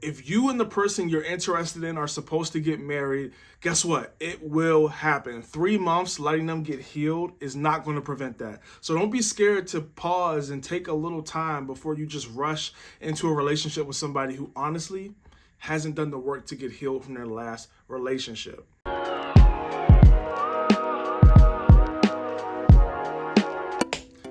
If you and the person you're interested in are supposed to get married, guess what? It will happen. 3 months letting them get healed is not going to prevent that. So don't be scared to pause and take a little time before you just rush into a relationship with somebody who honestly hasn't done the work to get healed from their last relationship.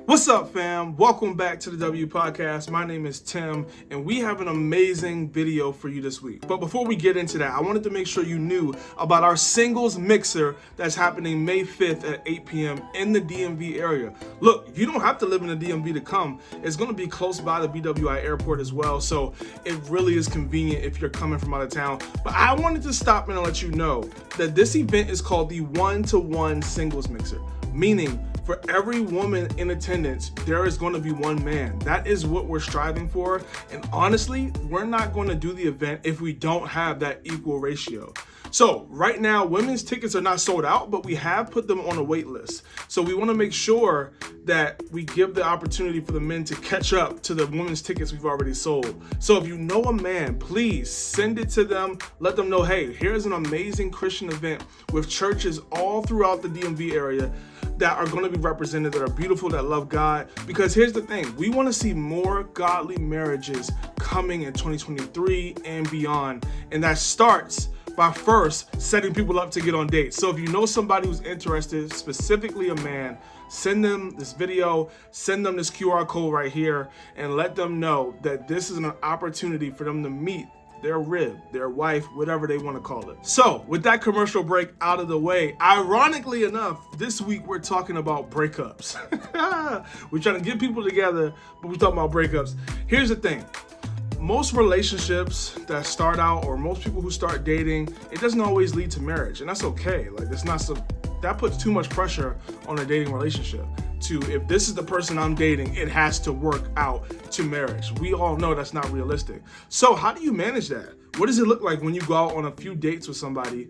What's up, fam? Welcome back to the W Podcast. My name is Tim, and we have an amazing video for you this week. But before we get into that, I wanted to make sure you knew about our singles mixer that's happening May 5th at 8 p.m. in the DMV area. Look, you don't have to live in the DMV to come. It's going to be close by the BWI airport as well, so it really is convenient if you're coming from out of town. But I wanted to stop in and let you know that this event is called the 1-to-1 singles mixer, meaning for every woman in attendance, there is going to be one man. That is what we're striving for. And honestly, we're not going to do the event if we don't have that equal ratio. So right now, women's tickets are not sold out, but we have put them on a wait list. So we want to make sure that we give the opportunity for the men to catch up to the women's tickets we've already sold. So if you know a man, please send it to them. Let them know, hey, here's an amazing Christian event with churches all throughout the DMV area that are going to be represented, that are beautiful, that love God. Because here's the thing, we want to see more godly marriages coming in 2023 and beyond. And that starts by first setting people up to get on dates. So if you know somebody who's interested, specifically a man, send them this video, send them this QR code right here, and let them know that this is an opportunity for them to meet their rib, their wife, whatever they want to call it. So with that commercial break out of the way, ironically enough, this week we're talking about breakups. We're trying to get people together, but we're talking about breakups. Here's the thing. Most relationships that start out, or most people who start dating, it doesn't always lead to marriage, and that's okay. Like, it's not so, that puts too much pressure on a dating relationship. If this is the person I'm dating, it has to work out to marriage. We all know that's not realistic. So how do you manage that? What does it look like when you go out on a few dates with somebody?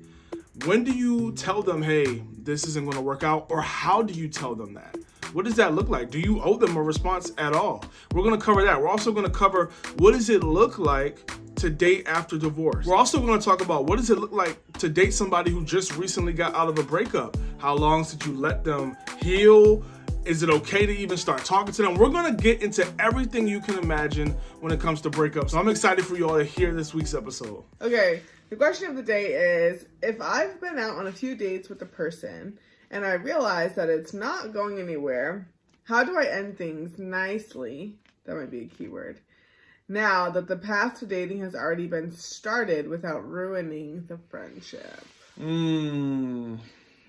When do you tell them, hey, this isn't going to work out? Or how do you tell them that? What does that look like? Do you owe them a response at all? We're going to cover that. We're also going to cover what does it look like to date after divorce. We're also going to talk about what does it look like to date somebody who just recently got out of a breakup? How long did you let them heal? Is it okay to even start talking to them? We're going to get into everything you can imagine when it comes to breakups. So I'm excited for you all to hear this week's episode. Okay, the question of the day is, if I've been out on a few dates with a person and I realize that it's not going anywhere, how do I end things nicely? That might be a key word. Now that the path to dating has already been started without ruining the friendship.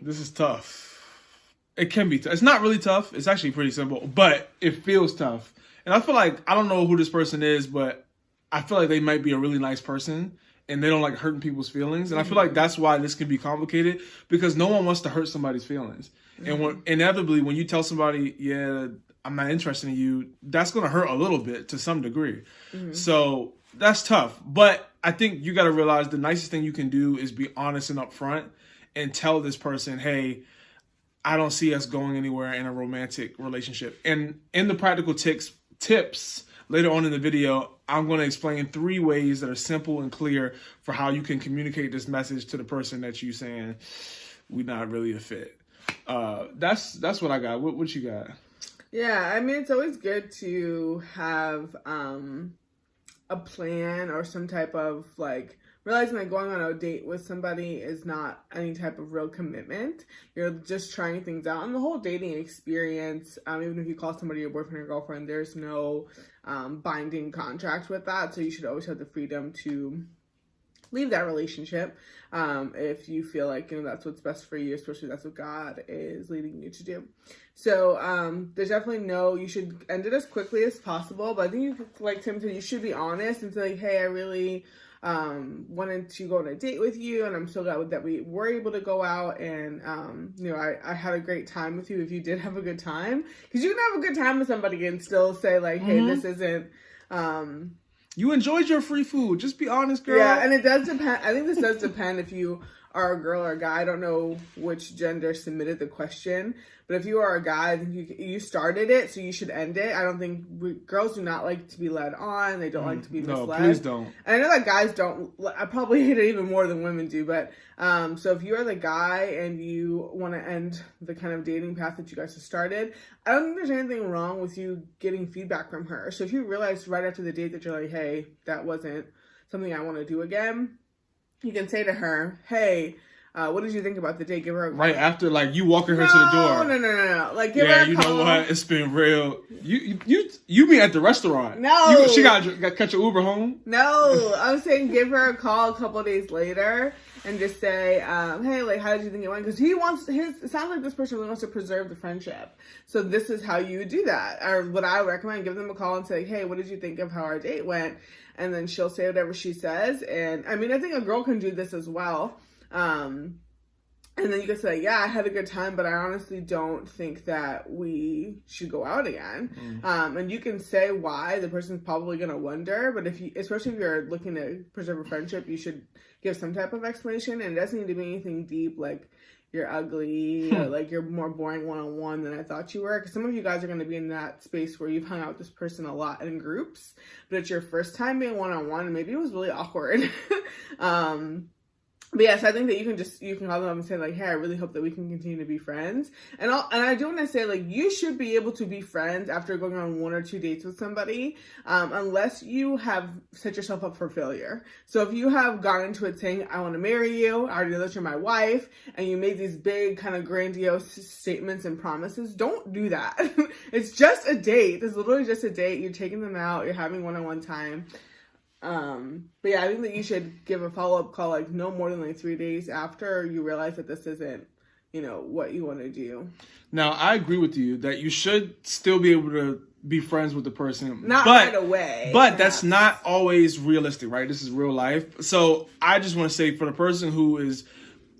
This is tough. It can be tough. It's not really tough. It's actually pretty simple, but it feels tough. And I feel like, I don't know who this person is, but I feel like they might be a really nice person and they don't like hurting people's feelings. And I feel like that's why this can be complicated, because no one wants to hurt somebody's feelings. And inevitably, when you tell somebody, yeah, I'm not interested in you, that's going to hurt a little bit to some degree. So that's tough. But I think you got to realize the nicest thing you can do is be honest and upfront and tell this person, hey, I don't see us going anywhere in a romantic relationship. And in the practical tips later on in the video, I'm going to explain 3 ways that are simple and clear for how you can communicate this message to the person that you saying we're not really a fit. That's what I got. What you got? Yeah, I mean, it's always good to have a plan or some type of, like, realizing that going on a date with somebody is not any type of real commitment. You're just trying things out. And the whole dating experience, even if you call somebody your boyfriend or girlfriend, there's no binding contract with that. So you should always have the freedom to leave that relationship if you feel like, that's what's best for you, especially that's what God is leading you to do. So there's definitely you should end it as quickly as possible. But I think like Tim said, you should be honest and say, like, hey, I really wanted to go on a date with you, and I'm so glad that we were able to go out, and I had a great time with you if you did have a good time, because you can have a good time with somebody and still say, like, hey, this isn't you enjoyed your free food, just be honest, girl. Yeah, and it does depend. I think this does depend if you are a girl or a guy, I don't know which gender submitted the question, but if you are a guy, I think you started it, so you should end it. I don't think girls do not like to be led on. They don't like to be misled. No, please don't. And I know that guys don't. I probably hate it even more than women do. But so if you're the guy and you want to end the kind of dating path that you guys have started, I don't think there's anything wrong with you getting feedback from her. So if you realize right after the date that you're like, hey, that wasn't something I want to do again, you can say to her, hey, what did you think about the date? Give her a call. Right after, like, you walking her to the door. No. Like, give her a call. Yeah, you know what? It's been real. You mean at the restaurant? No. She got catch an Uber home? No. I'm saying give her a call a couple of days later and just say, hey, like, how did you think it went? Because it sounds like this person really wants to preserve the friendship. So this is how you do that. Or what I recommend, give them a call and say, hey, what did you think of how our date went? And then she'll say whatever she says. And I mean, I think a girl can do this as well. And then you can say, yeah, I had a good time, but I honestly don't think that we should go out again. And you can say why. The person's probably going to wonder, but especially if you're looking to preserve a friendship, you should give some type of explanation. And it doesn't need to be anything deep, like you're ugly or like you're more boring one-on-one than I thought you were. Because some of you guys are going to be in that space where you've hung out with this person a lot in groups, but it's your first time being one-on-one, and maybe it was really awkward. But yes, I think that you can call them up and say like, hey, I really hope that we can continue to be friends. And I do want to say, like, you should be able to be friends after going on 1 or 2 dates with somebody, unless you have set yourself up for failure. So if you have gone into it saying, I want to marry you, I already know that you're my wife, and you made these big kind of grandiose statements and promises, don't do that. It's just a date. It's literally just a date. You're taking them out. You're having one-on-one time. But yeah, I think that you should give a follow-up call like no more than like 3 days after you realize that this isn't, what you want to do. Now, I agree with you that you should still be able to be friends with the person. Not right away. But that's not always realistic, right? This is real life. So I just want to say, for the person who is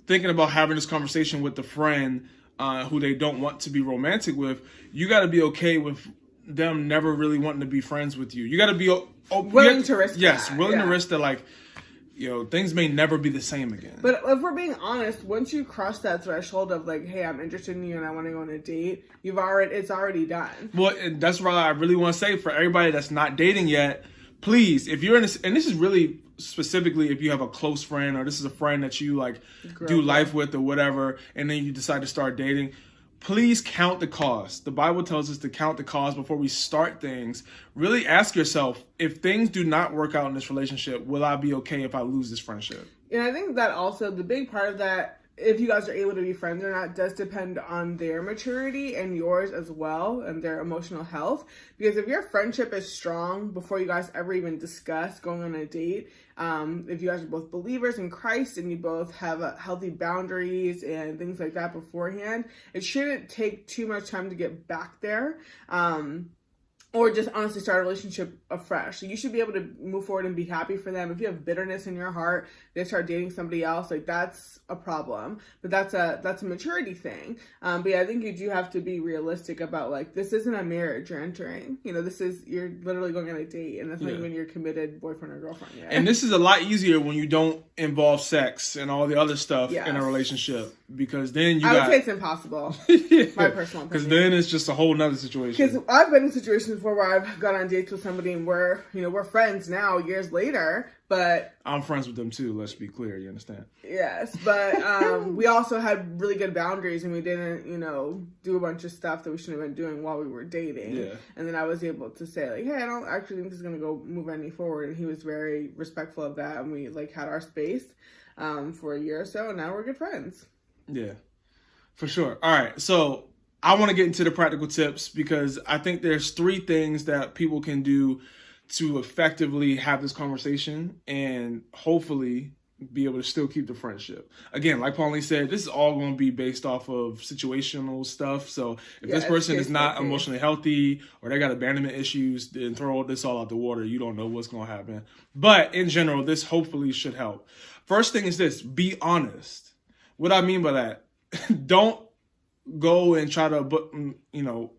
thinking about having this conversation with the friend who they don't want to be romantic with, you got to be okay with them never really wanting to be friends with you. You got to be willing to risk to risk that, like, things may never be the same again. But if we're being honest, once you cross that threshold of like, hey, I'm interested in you and I want to go on a date, it's already done. Well, and that's why I really want to say, for everybody that's not dating yet, please, if you're in this, and this is really specifically if you have a close friend or this is a friend that you like do life with or whatever, and then you decide to start dating, please count the cost. The Bible tells us to count the cost before we start things. Really ask yourself, if things do not work out in this relationship, will I be okay if I lose this friendship? And I think that also the big part of that, if you guys are able to be friends or not, does depend on their maturity and yours as well, and their emotional health. Because if your friendship is strong before you guys ever even discuss going on a date, if you guys are both believers in Christ and you both have healthy boundaries and things like that beforehand, it shouldn't take too much time to get back there. Or just honestly start a relationship afresh. So you should be able to move forward and be happy for them. If you have bitterness in your heart, they start dating somebody else, like that's a problem. But that's a maturity thing. But yeah, I think you do have to be realistic about like, this isn't a marriage you're entering. You're literally going on a date, and that's not even your committed boyfriend or girlfriend yet. And this is a lot easier when you don't involve sex and all the other stuff in a relationship, because then I would say it's impossible. My personal opinion. Because then it's just a whole nother situation. Because I've been in situations where I've gone on dates with somebody and we're friends now years later, but I'm friends with them too, let's be clear, you understand? Yes, but we also had really good boundaries, and we didn't, do a bunch of stuff that we shouldn't have been doing while we were dating. Yeah. And then I was able to say like, hey, I don't actually think this is going to go move any forward, and he was very respectful of that, and we like had our space for a year or so, and now we're good friends. Yeah, for sure. All right, so I want to get into the practical tips, because I think there's 3 things that people can do to effectively have this conversation and hopefully be able to still keep the friendship. Again, like Pauline said, this is all going to be based off of situational stuff. So if this person is not emotionally healthy or they got abandonment issues, then throw this all out the water. You don't know what's going to happen. But in general, this hopefully should help. First thing is this: be honest. What I mean by that, don't go and try to,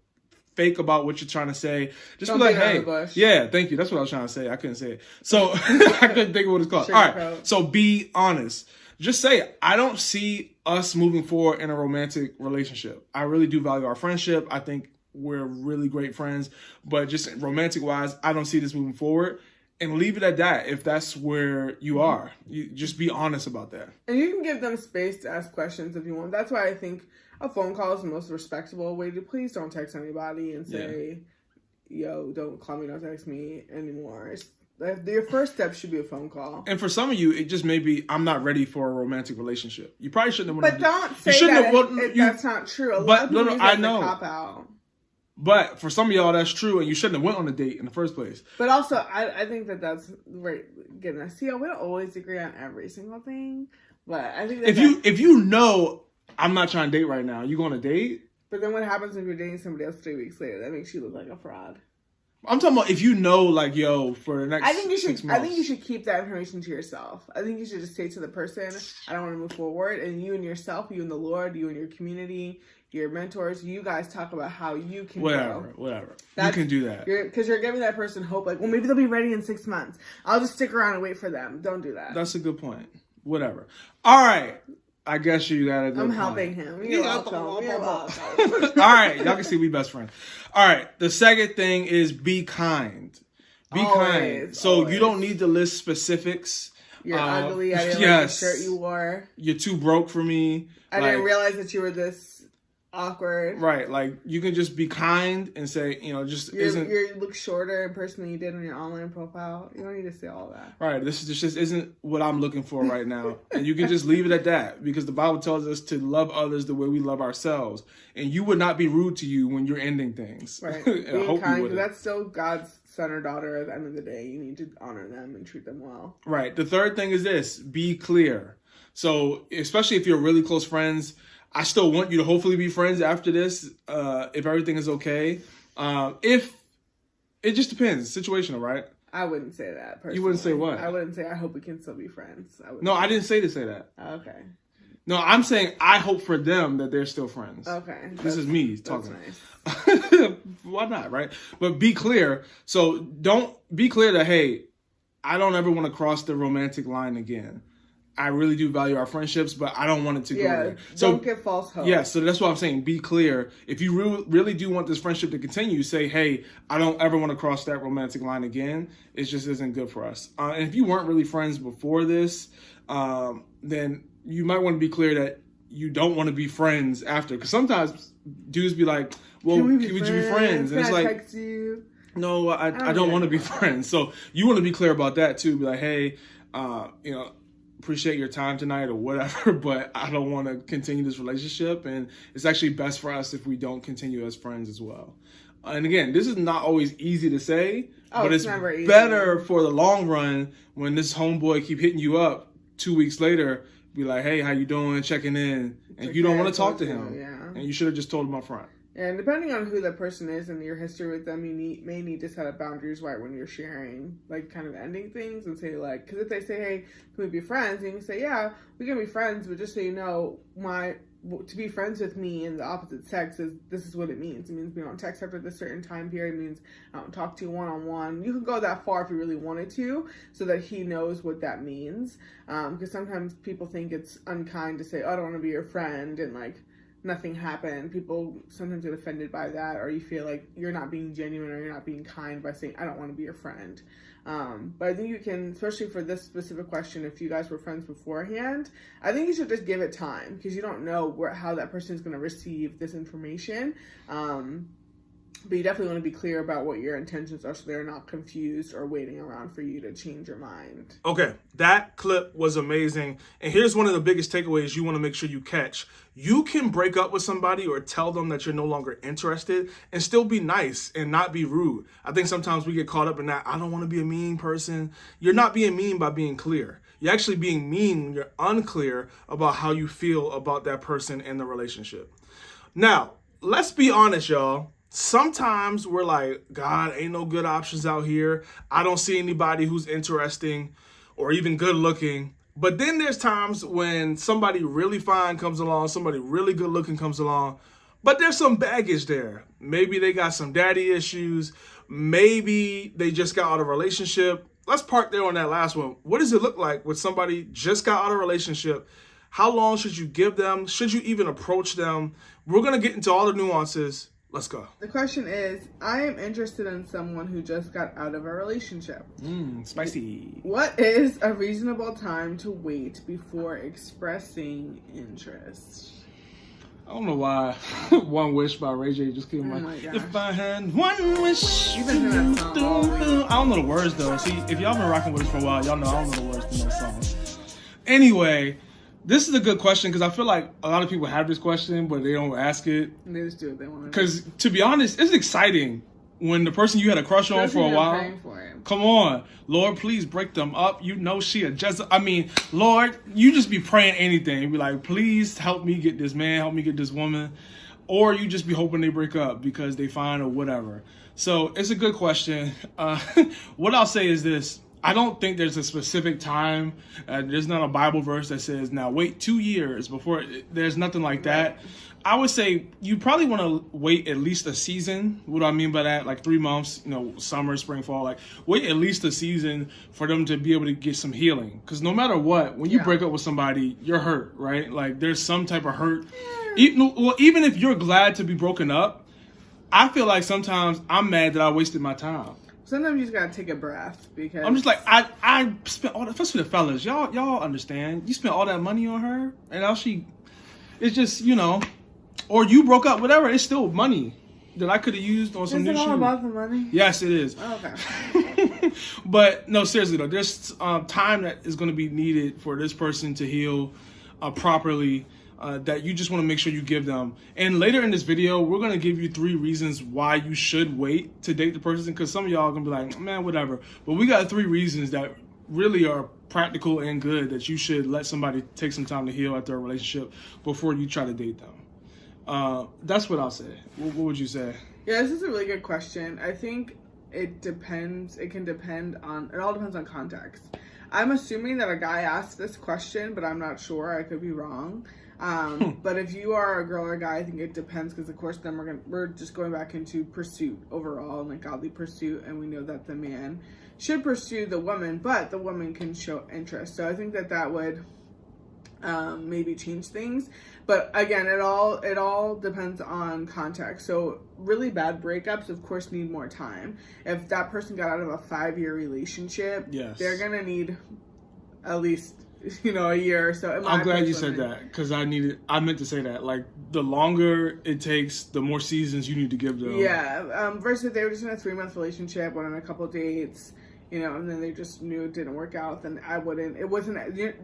fake about what you're trying to say. Just don't be like, hey, yeah, thank you. That's what I was trying to say. I couldn't say it. So I couldn't think of what it's called. All right. So be honest. just say, I don't see us moving forward in a romantic relationship. I really do value our friendship. I think we're really great friends, but just romantic wise, I don't see this moving forward. And leave it at that if that's where you are. You just be honest about that. And you can give them space to ask questions if you want. That's why I think a phone call is the most respectable way to please don't text anybody and say, yo, don't call me, don't text me anymore. Your first step should be a phone call. And for some of you, it just may be, I'm not ready for a romantic relationship. You probably shouldn't have. But don't say that that's not true. I know. Cop out. But for some of y'all, that's true, and you shouldn't have went on a date in the first place. But also, I think that's right. Getting we don't always agree on every single thing, but I think that if you know I'm not trying to date right now, you go on a date. But then what happens if you're dating somebody else 3 weeks later? That makes you look like a fraud. I'm talking about if you know, like, yo, for the next 6 months. I think you should keep that information to yourself. I think you should just say to the person, I don't want to move forward, and you and yourself, you and the Lord, you and your community, your mentors, you guys talk about how you can whatever. You can do that. Because you're giving that person hope, like, well, maybe they'll be ready in 6 months. I'll just stick around and wait for them. Don't do that. That's a good point. Whatever. All right. I guess you got a good point. Helping him. You're welcome. All right. Y'all can see we best friends. All right. The second thing is be kind. Be kind. So you don't need to list specifics. You're ugly. I didn't like the shirt you wore. You're too broke for me. I didn't realize that you were this awkward. Right, like you can just be kind and say, you look shorter in person than you did on your online profile. You don't need to say all that. Right, this just isn't what I'm looking for right now. And you can just leave it at that, because the Bible tells us to love others the way we love ourselves. And you would not be rude to you when you're ending things. Right, being kind, because that's still God's son or daughter. At the end of the day, you need to honor them and treat them well. Right. The third thing is this: be clear. So especially if you're really close friends, I still want you to hopefully be friends after this, if everything is okay. If it just depends, situational, right? I wouldn't say that personally. You wouldn't say what? I wouldn't say I hope we can still be friends. I didn't say to say that. Okay. No, I'm saying I hope for them that they're still friends. Okay. This is me talking. That's nice. Why not, right? But be clear. So don't be clear that, hey, I don't ever want to cross the romantic line again. I really do value our friendships, but I don't want it to go there. So don't give false hope. Yeah, so that's what I'm saying. Be clear. If you really do want this friendship to continue, say, hey, I don't ever want to cross that romantic line again. It just isn't good for us. And if you weren't really friends before this, then you might want to be clear that you don't want to be friends after. Because sometimes dudes be like, well, can we just be friends? And it's like, text you? No, I don't want to be friends. So you want to be clear about that too. Be like, hey, appreciate your time tonight or whatever, but I don't want to continue this relationship, and it's actually best for us if we don't continue as friends as well. And again, this is not always easy to say, but it's better for the long run when this homeboy keep hitting you up 2 weeks later, be like, hey, how you doing, checking in, and you don't want to talk to him, and you should have just told him up front. And depending on who that person is and your history with them, you may need to set up boundaries right when you're sharing, like kind of ending things, and say like, because if they say, hey, can we be friends? And you can say, yeah, we can be friends, but just so you know, to be friends with me and the opposite sex this is what it means. It means we don't text after this certain time period. It means I don't talk to you one-on-one. You can go that far if you really wanted to, so that he knows what that means. Because sometimes people think it's unkind to say, oh, I don't want to be your friend, and like, nothing happened. People sometimes get offended by that, or you feel like you're not being genuine or you're not being kind by saying, I don't want to be your friend. But I think you can, especially for this specific question, if you guys were friends beforehand, I think you should just give it time, because you don't know how that person is going to receive this information. But you definitely want to be clear about what your intentions are, so they're not confused or waiting around for you to change your mind. Okay, that clip was amazing. And here's one of the biggest takeaways you want to make sure you catch. You can break up with somebody or tell them that you're no longer interested and still be nice and not be rude. I think sometimes we get caught up in that, I don't want to be a mean person. You're not being mean by being clear. You're actually being mean when you're unclear about how you feel about that person and the relationship. Now, let's be honest, y'all. Sometimes we're like, God, ain't no good options out here. I don't see anybody who's interesting or even good looking. But then there's times when somebody really fine comes along, somebody really good looking comes along, but there's some baggage there. Maybe they got some daddy issues. Maybe they just got out of a relationship. let's park there on that last one. What does it look like when somebody just got out of a relationship? How long should you give them? Should you even approach them? We're going to get into all the nuances. Let's go. The question is, I am interested in someone who just got out of a relationship. Spicy. What is a reasonable time to wait before expressing interest? I don't know why One Wish by Ray J just came like, if I had one wish. You've been hearing that song all week. I don't know the words though. See, if y'all been rocking with us for a while, y'all know I don't know the words to no songs. Anyway, this is a good question because I feel like a lot of people have this question, but they don't ask it. And they just do what they want. Because to be honest, it's exciting when the person you had a crush on for a while. Come on, Lord, please break them up. You know she a Jezebel. I mean, Lord, you just be praying anything. Be like, please help me get this man, help me get this woman. Or you just be hoping they break up because they find or whatever. So it's a good question. What I'll say is this. I don't think there's a specific time. There's not a Bible verse that says, now wait 2 years before. There's nothing like that. I would say you probably want to wait at least a season. What do I mean by that? Like 3 months, summer, spring, fall. Like wait at least a season for them to be able to get some healing. Because no matter what, when you break up with somebody, you're hurt, right? Like there's some type of hurt. Even if you're glad to be broken up, I feel like sometimes I'm mad that I wasted my time. Sometimes you just gotta take a breath because I'm just like I spent all that, especially the fellas. Y'all understand? You spent all that money on her, and now it's just or you broke up, whatever. It's still money that I could have used on some new shoes. Is it all about the money? Yes, it is. Oh, okay. But no, seriously though, there's time that is going to be needed for this person to heal properly. That you just want to make sure you give them. And later in this video, we're going to give you 3 reasons why you should wait to date the person. Because some of y'all are going to be like, man, whatever. But we got 3 reasons that really are practical and good that you should let somebody take some time to heal after a relationship before you try to date them. That's what I'll say. What would you say? Yeah, this is a really good question. I think it depends. It all depends on context. I'm assuming that a guy asked this question, but I'm not sure. I could be wrong. But if you are a girl or a guy, I think it depends because, of course, then we're just going back into pursuit overall and like godly pursuit, and we know that the man should pursue the woman, but the woman can show interest. So I think that would maybe change things. But again, it all depends on context. So really bad breakups, of course, need more time. If that person got out of a 5-year relationship, they're gonna need at least a year or so. I'm glad you said that because I meant to say that. Like the longer it takes, the more seasons you need to give them. Yeah. Versus if they were just in a 3-month relationship, went on a couple dates, and then they just knew it didn't work out, then I wouldn't. It wasn't.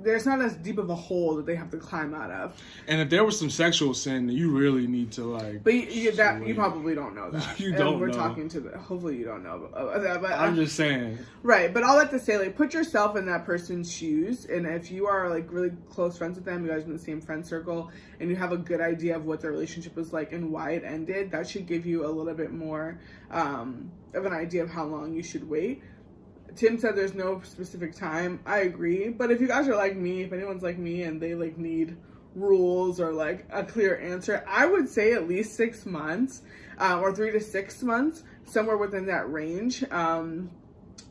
There's not as deep of a hole that they have to climb out of. And if there was some sexual sin, you really need to like. But you probably don't know that. You don't. We're talking to hopefully you don't know that. But I'm just saying. Right, but all that to say, like, put yourself in that person's shoes, and if you are like really close friends with them, you guys are in the same friend circle, and you have a good idea of what their relationship was like and why it ended, that should give you a little bit more of an idea of how long you should wait. Tim said there's no specific time. I agree. But if you guys are like me, if anyone's like me and they like need rules or like a clear answer, I would say at least 6 months or 3 to 6 months, somewhere within that range,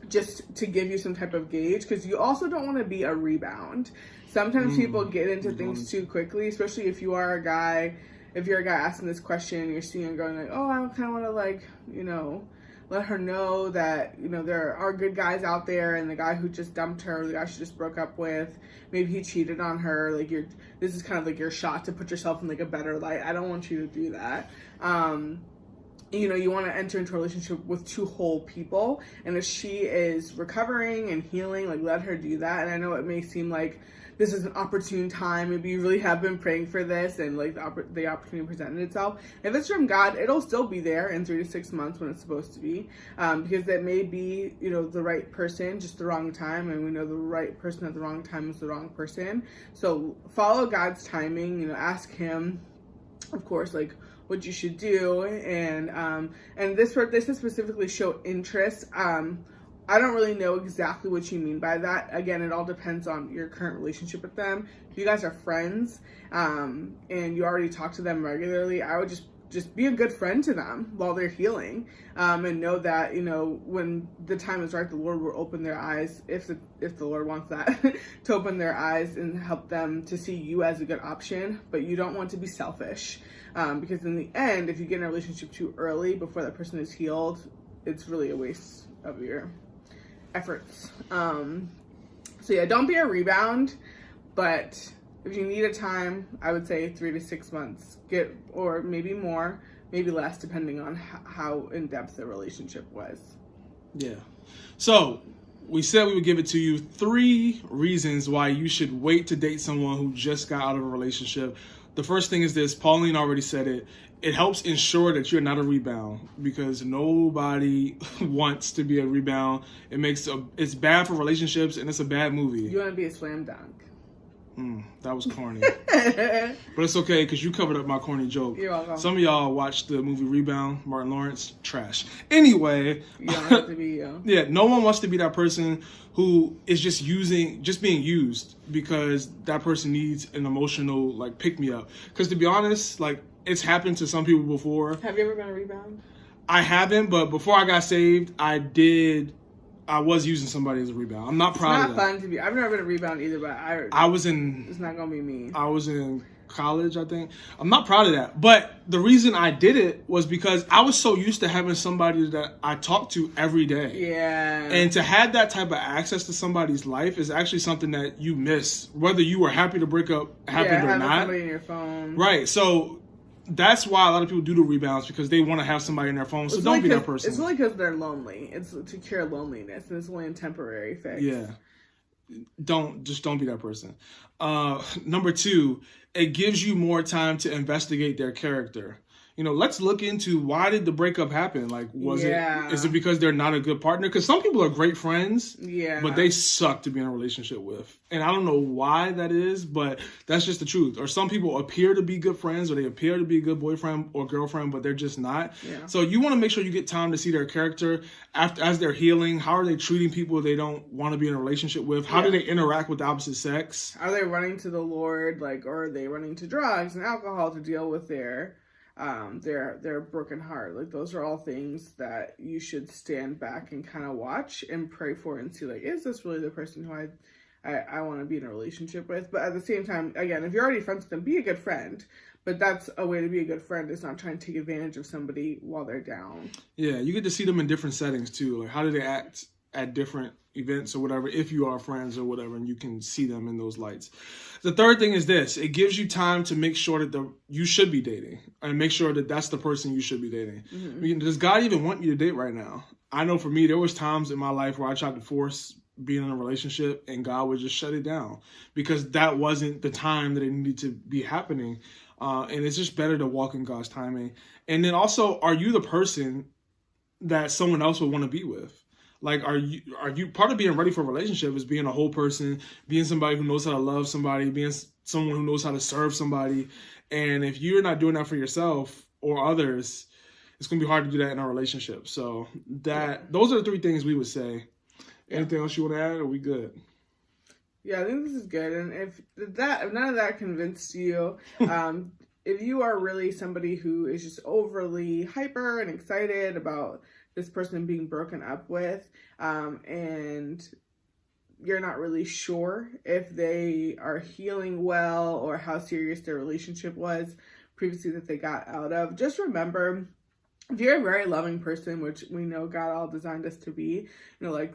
just to give you some type of gauge. Because you also don't want to be a rebound. Sometimes people get into things too quickly, especially if you are a guy. If you're a guy asking this question and you're seeing and going like, oh, I kind of want to like, let her know that, there are good guys out there, and the guy who just dumped her, the guy she just broke up with, maybe he cheated on her. Like this is kind of like your shot to put yourself in like a better light. I don't want you to do that. You want to enter into a relationship with 2 whole people, and if she is recovering and healing, like let her do that. And I know it may seem like this is an opportune time. Maybe you really have been praying for this and like the opportunity presented itself. If it's from God, it'll still be there in 3 to 6 months when it's supposed to be, because that may be, the right person, just the wrong time. And we know the right person at the wrong time is the wrong person. So follow God's timing, ask him, of course, like what you should do. And this says specifically show interest. I don't really know exactly what you mean by that. Again, it all depends on your current relationship with them. If you guys are friends and you already talk to them regularly, I would just just be a good friend to them while they're healing, and know that, you know, when the time is right, the Lord will open their eyes, if the Lord wants that, to open their eyes and help them to see you as a good option. But you don't want to be selfish, because in the end, if you get in a relationship too early before that person is healed, it's really a waste of your efforts. So yeah, don't be a rebound, but if you need a time, I would say 3 to 6 months, or maybe more, maybe less, depending on how in depth the relationship was. Yeah. So we said we would give it to you 3 reasons why you should wait to date someone who just got out of a relationship. The first thing is this. Pauline already said it. It helps ensure that you're not a rebound, because nobody wants to be a rebound. It's bad for relationships, and it's a bad movie. You want to be a slam dunk. That was corny. But it's okay, because you covered up my corny joke. You're welcome. Some of y'all watched the movie Rebound, Martin Lawrence, trash. Anyway. You don't have to be you. Yeah, no one wants to be that person who is just being used because that person needs an emotional, like, pick-me-up. Because to be honest, like, it's happened to some people before. Have you ever been a rebound? I haven't, but before I got saved, I was using somebody as a rebound. I'm not proud of that. It's not fun to be. I've never been a rebound either, but it's not gonna be me. I was in college, I think. I'm not proud of that. But the reason I did it was because I was so used to having somebody that I talked to every day. Yeah. And to have that type of access to somebody's life is actually something that you miss, whether you were happy the breakup happened or not. Somebody in your phone. Right. So that's why a lot of people do the rebounds, because they want to have somebody in their phone. So don't be that person. It's really because they're lonely. It's to cure loneliness, and it's only a temporary fix. Yeah. Don't be that person. Number 2, it gives you more time to investigate their character. You know, let's look into, why did the breakup happen? Like, is it because they're not a good partner? Because some people are great friends, but they suck to be in a relationship with. And I don't know why that is, but that's just the truth. Or some people appear to be good friends, or they appear to be a good boyfriend or girlfriend, but they're just not. Yeah. So you want to make sure you get time to see their character as they're healing. How are they treating people they don't want to be in a relationship with? How do they interact with the opposite sex? Are they running to the Lord, or are they running to drugs and alcohol to deal with their broken heart? Like, those are all things that you should stand back and kind of watch and pray for and see, like, is this really the person who I want to be in a relationship with? But at the same time, again, if you're already friends with them, be a good friend. But that's a way to be a good friend, is not trying to take advantage of somebody while they're down. Yeah, you get to see them in different settings too. Like, how do they act at different events or whatever, if you are friends or whatever, and you can see them in those lights. The third thing is this. It gives you time to make sure that you should be dating, and make sure that that's the person you should be dating. Mm-hmm. I mean, does God even want you to date right now? I know for me, there was times in my life where I tried to force being in a relationship, and God would just shut it down, because that wasn't the time that it needed to be happening. And it's just better to walk in God's timing. And then also, are you the person that someone else would want to be with? Like, are you part of being ready for a relationship is being a whole person, being somebody who knows how to love somebody, being someone who knows how to serve somebody. And if you're not doing that for yourself or others, it's going to be hard to do that in a relationship. So those are the 3 things we would say. Anything else you want to add? Or are we good? Yeah, I think this is good. And if none of that convinced you, if you are really somebody who is just overly hyper and excited about this person being broken up with, and you're not really sure if they are healing well or how serious their relationship was previously that they got out of, just remember, if you're a very loving person, which we know God all designed us to be, like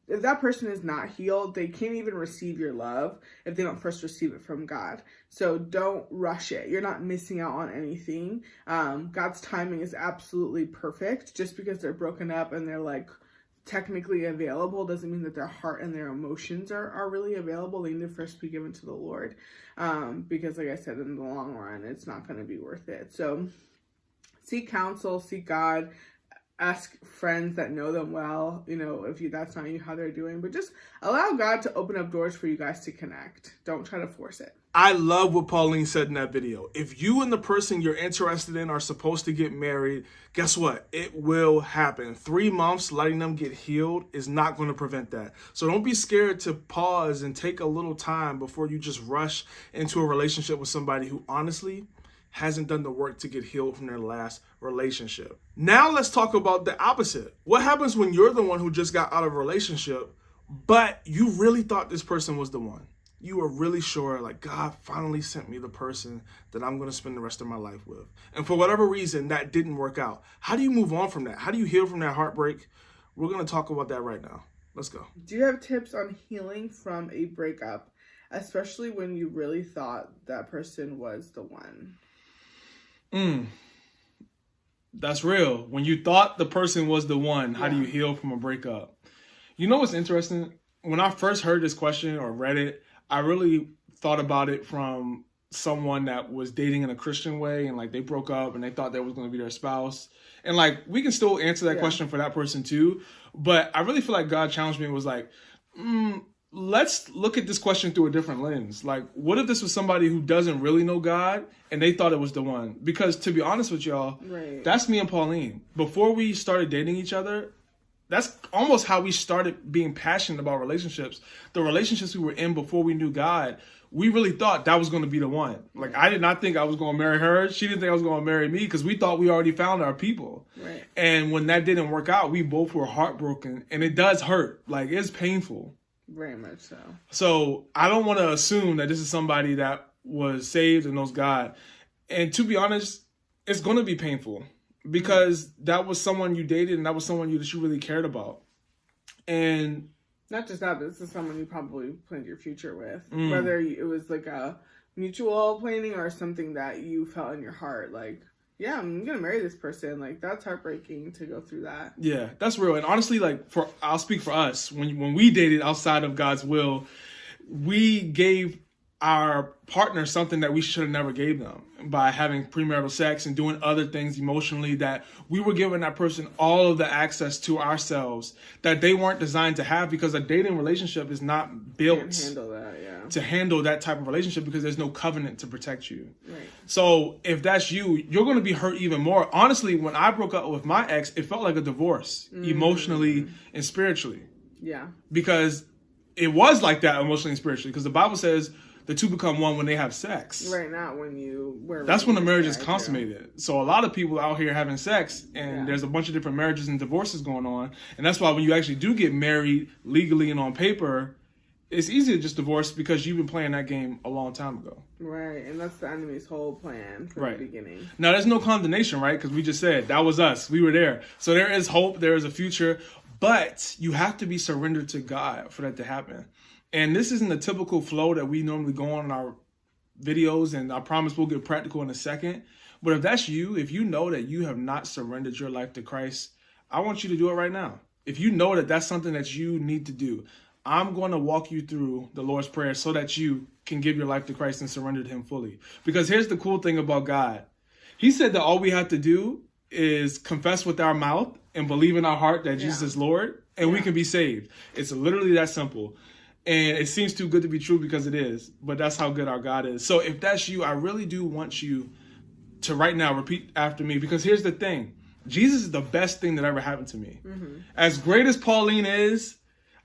if that person is not healed, they can't even receive your love if they don't first receive it from God. So don't rush it. You're not missing out on anything. God's timing is absolutely perfect. Just because they're broken up and they're like technically available doesn't mean that their heart and their emotions are really available. They need to first be given to the Lord. Because like I said, in the long run, it's not going to be worth it. So seek counsel, seek God, ask friends that know them well, if that's not you, how they're doing, but just allow God to open up doors for you guys to connect. Don't try to force it. I love what Pauline said in that video. If you and the person you're interested in are supposed to get married, guess what? It will happen. 3 months letting them get healed is not going to prevent that. So don't be scared to pause and take a little time before you just rush into a relationship with somebody who honestly hasn't done the work to get healed from their last relationship. Now let's talk about the opposite. What happens when you're the one who just got out of a relationship, but you really thought this person was the one? You were really sure, like, God finally sent me the person that I'm going to spend the rest of my life with. And for whatever reason, that didn't work out. How do you move on from that? How do you heal from that heartbreak? We're going to talk about that right now. Let's go. Do you have tips on healing from a breakup, especially when you really thought that person was the one? That's real. When you thought the person was the one, how do you Yeah. heal from a breakup? You know what's interesting? When I first heard this question or read it, I really thought about it from someone that was dating in a Christian way, and like they broke up and they thought that was going to be their spouse. And like we can still answer that question for that person too. But I really feel like God challenged me and was like, let's look at this question through a different lens. Like, what if this was somebody who doesn't really know God and they thought it was the one? Because to be honest with y'all, that's me and Pauline. Before we started dating each other, that's almost how we started being passionate about relationships. The relationships we were in before we knew God, we really thought that was going to be the one. Like, I did not think I was going to marry her. She didn't think I was going to marry me because we thought we already found our people. Right. And when that didn't work out, we both were heartbroken. And it does hurt. Like, it's painful. Very much so. So I don't want to assume that this is somebody that was saved and knows God. And to be honest, it's going to be painful. Because that was someone you dated and that was someone that you really cared about. And not just that, but this is someone you probably planned your future with. Whether it was like a mutual planning or something that you felt in your heart. Like, yeah, I'm going to marry this person. Like, that's heartbreaking to go through that. Yeah, that's real. And honestly, like, I'll speak for us. When we dated outside of God's will, we gave our partner something that we should have never gave them by having premarital sex and doing other things emotionally, that we were giving that person all of the access to ourselves that they weren't designed to have, because a dating relationship is not built to handle that type of relationship, because there's no covenant to protect you. Right. So if that's you, you're going to be hurt even more. Honestly, when I broke up with my ex, it felt like a divorce emotionally and spiritually. Yeah. Because it was like that emotionally and spiritually, because the Bible says the two become one when they have sex. Right, not when you... That's when the marriage is consummated. So a lot of people out here having sex, and there's a bunch of different marriages and divorces going on. And that's why when you actually do get married legally and on paper, it's easy to just divorce because you've been playing that game a long time ago. Right, and that's the enemy's whole plan from the beginning. Now, there's no condemnation, right? Because we just said, that was us. We were there. So there is hope. There is a future. But you have to be surrendered to God for that to happen. And this isn't the typical flow that we normally go on in our videos, and I promise we'll get practical in a second. But if that's you, if you know that you have not surrendered your life to Christ, I want you to do it right now. If you know that that's something that you need to do, I'm going to walk you through the Lord's Prayer so that you can give your life to Christ and surrender to Him fully. Because here's the cool thing about God. He said that all we have to do is confess with our mouth and believe in our heart that Jesus is Lord, and we can be saved. It's literally that simple. And it seems too good to be true because it is, but that's how good our God is. So if that's you, I really do want you to right now repeat after me, because here's the thing. Jesus is the best thing that ever happened to me. As great as Pauline is,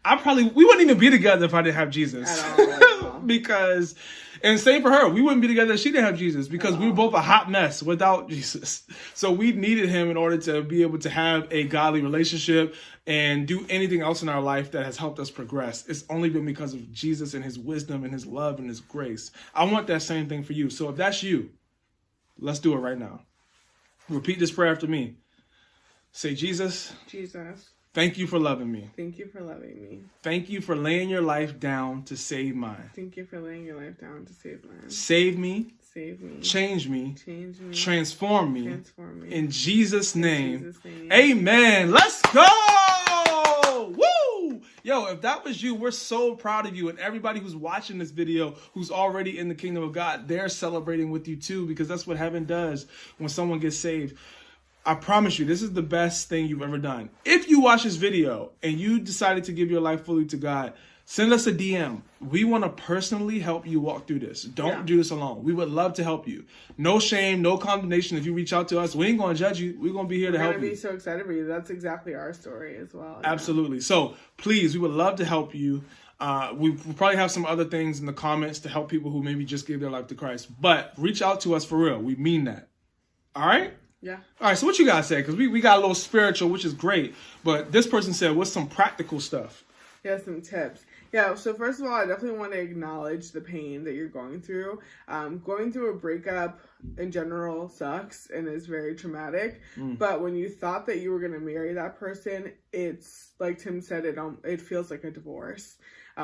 we wouldn't even be together if I didn't have Jesus. At all. Because, and same for her, we wouldn't be together if she didn't have Jesus, because we were both a hot mess without Jesus. So we needed Him in order to be able to have a godly relationship and do anything else in our life that has helped us progress. It's only been because of Jesus and His wisdom and His love and His grace. I want that same thing for you. So if that's you, let's do it right now. Repeat this prayer after me. Say, Jesus, thank you for loving me. Thank you for loving me. Thank you for laying your life down to save mine. Thank you for laying your life down to save mine. Save me. Save me. Change me. Change me. Transform me. Transform me. In Jesus' name. In Jesus' name. Amen. Let's go. Woo! Yo, if that was you, we're so proud of you. And everybody who's watching this video, who's already in the kingdom of God, they're celebrating with you too, because that's what heaven does when someone gets saved. I promise you, this is the best thing you've ever done. If you watch this video and you decided to give your life fully to God, send us a DM. We want to personally help you walk through this. Don't do this alone. We would love to help you. No shame, no condemnation. If you reach out to us, we ain't going to judge you. We're going to be here to help you. We're going to be so excited for you. That's exactly our story as well. Absolutely. So please, we would love to help you. We'll probably have some other things in the comments to help people who maybe just gave their life to Christ. But reach out to us for real. We mean that. All right? Yeah. All right, so what you guys say? Because we got a little spiritual, which is great. But this person said, what's some practical stuff? Yeah, some tips. Yeah, so first of all, I definitely want to acknowledge the pain that you're going through. Going through a breakup in general sucks and is very traumatic. But when you thought that you were going to marry that person, it's like Tim said, it feels like a divorce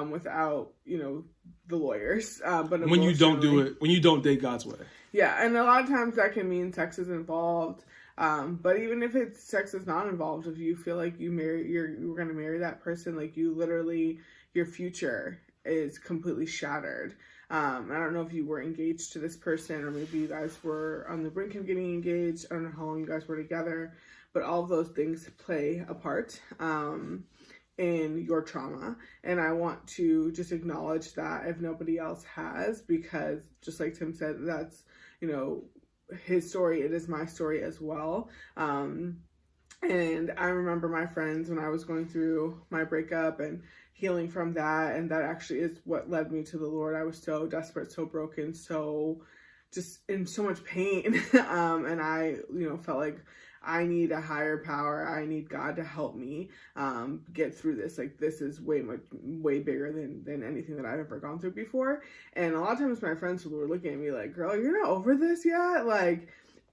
without, the lawyers. But when you don't do it, when you don't date God's way. Yeah, and a lot of times that can mean sex is involved. But even if sex is not involved, if you feel like you're going to marry that person, like you literally, your future is completely shattered. I don't know if you were engaged to this person or maybe you guys were on the brink of getting engaged. I don't know how long you guys were together, but all of those things play a part in your trauma. And I want to just acknowledge that if nobody else has, because just like Tim said, that's, his story, it is my story as well. And I remember my friends when I was going through my breakup and healing from that, and that actually is what led me to the Lord. I was so desperate, so broken, so just in so much pain. And I, felt like I need a higher power. I need God to help me get through this. Like, this is way bigger than anything that I've ever gone through before. And a lot of times my friends were looking at me like, girl, you're not over this yet?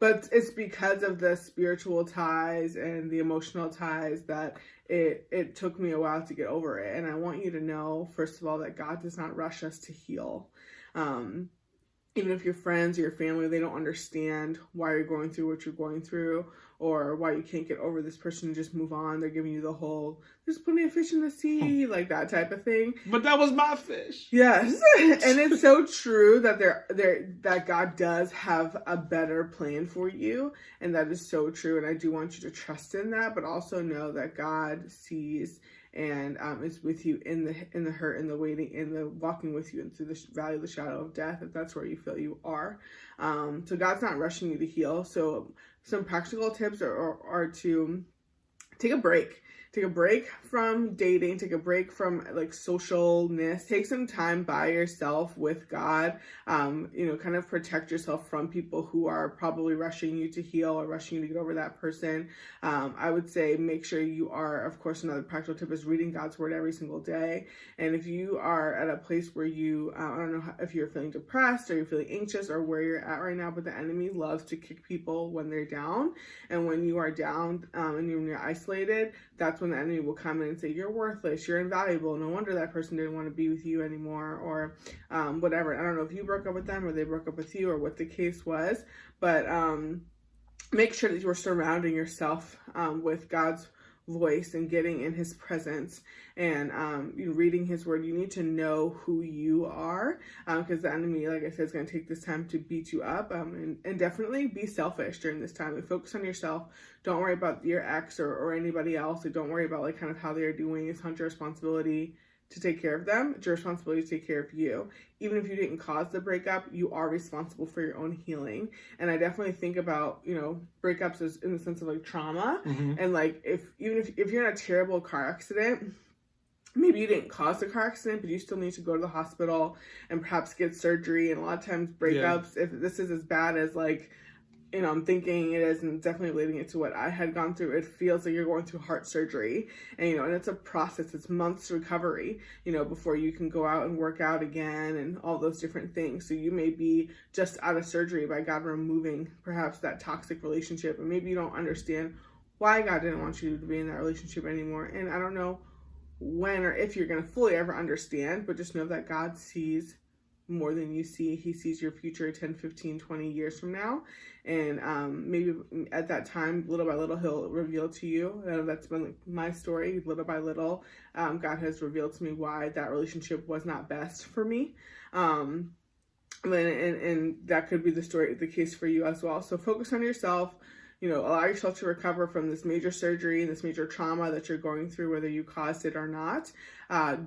But it's because of the spiritual ties and the emotional ties that it took me a while to get over it. And I want you to know, first of all, that God does not rush us to heal. Even if your friends or your family, they don't understand why you're going through what you're going through or why you can't get over this person and just move on. They're giving you the whole, there's plenty of fish in the sea, like that type of thing. But that was my fish. Yes. And it's so true that that God does have a better plan for you. And that is so true. And I do want you to trust in that, but also know that God sees and is with you in the hurt, in the waiting, in the walking with you and through the valley of the shadow of death, if that's where you feel you are. So God's not rushing you to heal. So some practical tips are to take a break. Take a break from dating, take a break from like socialness, take some time by yourself with God, kind of protect yourself from people who are probably rushing you to heal or rushing you to get over that person. I would say make sure you are, of course, another practical tip is reading God's word every single day. And if you are at a place where you, I don't know if you're feeling depressed or you're feeling anxious or where you're at right now, but the enemy loves to kick people when they're down. And when you are down and when you're isolated, that's when the enemy will come in and say, you're worthless, you're invaluable, no wonder that person didn't want to be with you anymore, or whatever. I don't know if you broke up with them or they broke up with you or what the case was, but make sure that you are surrounding yourself with God's voice and getting in his presence and reading his word. You need to know who you are because the enemy, like I said, is going to take this time to beat you up and definitely be selfish during this time and focus on yourself. Don't worry about your ex or anybody else. Like, don't worry about like kind of how they're doing. It's not your responsibility to take care of them. It's your responsibility to take care of you. Even if you didn't cause the breakup, you are responsible for your own healing. And I definitely think about, breakups as in the sense of like trauma. Mm-hmm. And like, if you're in a terrible car accident, maybe you didn't cause the car accident, but you still need to go to the hospital and perhaps get surgery. And a lot of times breakups, if this is as bad as like, I'm thinking it is, and definitely relating it to what I had gone through, it feels like you're going through heart surgery, and and it's a process. It's months recovery, before you can go out and work out again and all those different things. So you may be just out of surgery by God removing perhaps that toxic relationship, and maybe you don't understand why God didn't want you to be in that relationship anymore. And I don't know when or if you're going to fully ever understand, but just know that God sees more than you see. He sees your future 10, 15, 20 years from now. And maybe at that time, little by little, he'll reveal to you. That's been like my story. Little by little, God has revealed to me why that relationship was not best for me. And that could be the case for you as well. So focus on yourself. Allow yourself to recover from this major surgery and this major trauma that you're going through, whether you caused it or not.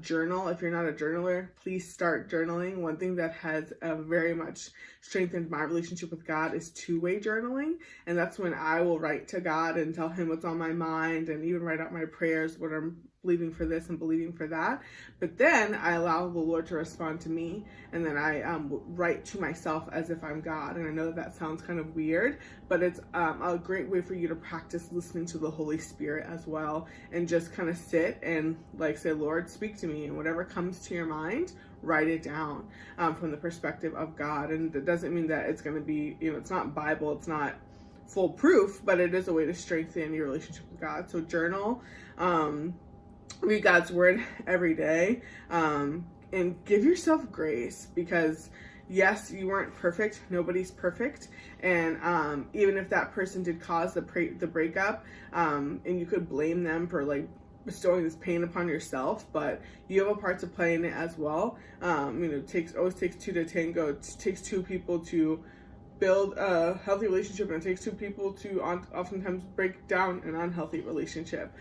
Journal. If you're not a journaler, please start journaling. One thing that has very much strengthened my relationship with God is two-way journaling. And that's when I will write to God and tell him what's on my mind and even write out my prayers, what I'm believing for this and believing for that. But then I allow the Lord to respond to me, and then I write to myself as if I'm God. And I know that sounds kind of weird, but it's a great way for you to practice listening to the Holy Spirit as well, and just kind of sit and like say, Lord, speak to me, and whatever comes to your mind, write it down from the perspective of God. And that doesn't mean that it's going to be, it's not Bible, it's not foolproof, but it is a way to strengthen your relationship with God. So journal, read God's word every day, and give yourself grace, because yes, you weren't perfect. Nobody's perfect. And even if that person did cause the breakup, and you could blame them for like bestowing this pain upon yourself, but you have a part to play in it as well. It always takes two to tango. It takes two people to build a healthy relationship, and it takes two people to oftentimes break down an unhealthy relationship.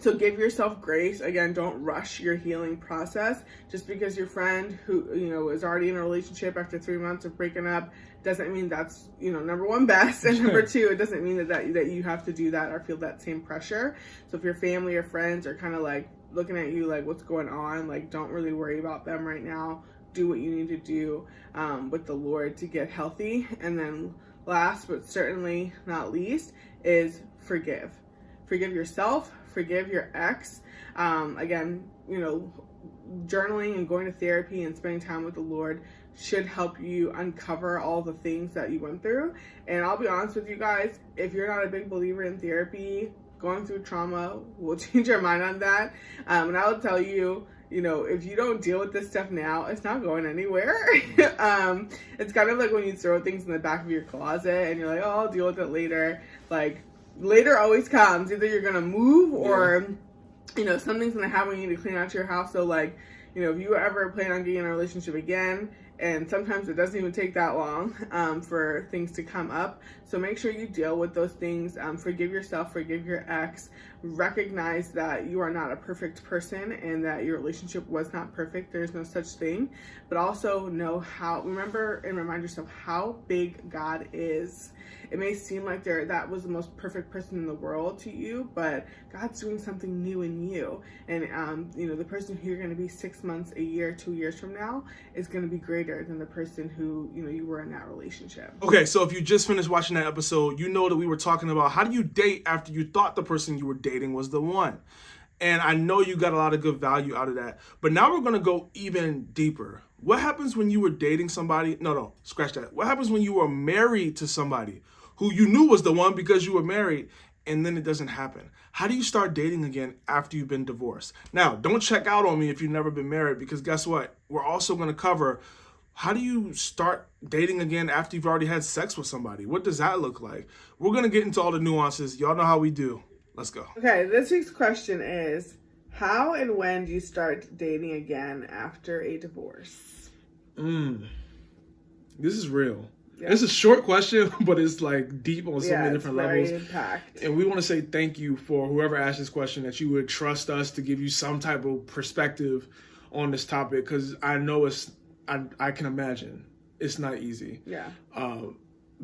So give yourself grace. Again, don't rush your healing process. Just because your friend who, is already in a relationship after 3 months of breaking up doesn't mean that's, number one, best. And number two, it doesn't mean that you have to do that or feel that same pressure. So if your family or friends are kind of like looking at you like, what's going on? Like, don't really worry about them right now. Do what you need to do with the Lord to get healthy. And then last, but certainly not least, is forgive. Forgive yourself. Forgive your ex. Again, journaling and going to therapy and spending time with the Lord should help you uncover all the things that you went through. And I'll be honest with you guys, if you're not a big believer in therapy, going through trauma will change your mind on that. And I will tell you, if you don't deal with this stuff now, it's not going anywhere. It's kind of like when you throw things in the back of your closet and you're like, oh, I'll deal with it later. Like, later always comes. Either you're gonna move or something's gonna happen. You need to clean out your house. So like, if you ever plan on getting in a relationship again, and sometimes it doesn't even take that long for things to come up. So make sure you deal with those things. Forgive yourself, forgive your ex, recognize that you are not a perfect person and that your relationship was not perfect. There's no such thing. But also remember and remind yourself how big God is. It may seem like that was the most perfect person in the world to you, but God's doing something new in you. And, the person who you're going to be 6 months, a year, 2 years from now is going to be greater than the person who, you were in that relationship. Okay, so if you just finished watching that episode, you know that we were talking about how do you date after you thought the person you were dating was the one. And I know you got a lot of good value out of that. But now we're going to go even deeper. What happens when you were dating somebody? No, scratch that. What happens when you were married to somebody who you knew was the one because you were married, and then it doesn't happen? How do you start dating again after you've been divorced? Now, don't check out on me if you've never been married, because guess what? We're also going to cover how do you start dating again after you've already had sex with somebody? What does that look like? We're going to get into all the nuances. Y'all know how we do. Let's go. Okay, this week's question is, how and when do you start dating again after a divorce? This is real. Yeah. It's a short question, but it's like deep on so many different levels. Impact. And we want to say thank you for whoever asked this question, that you would trust us to give you some type of perspective on this topic, because I know I can imagine it's not easy. Yeah.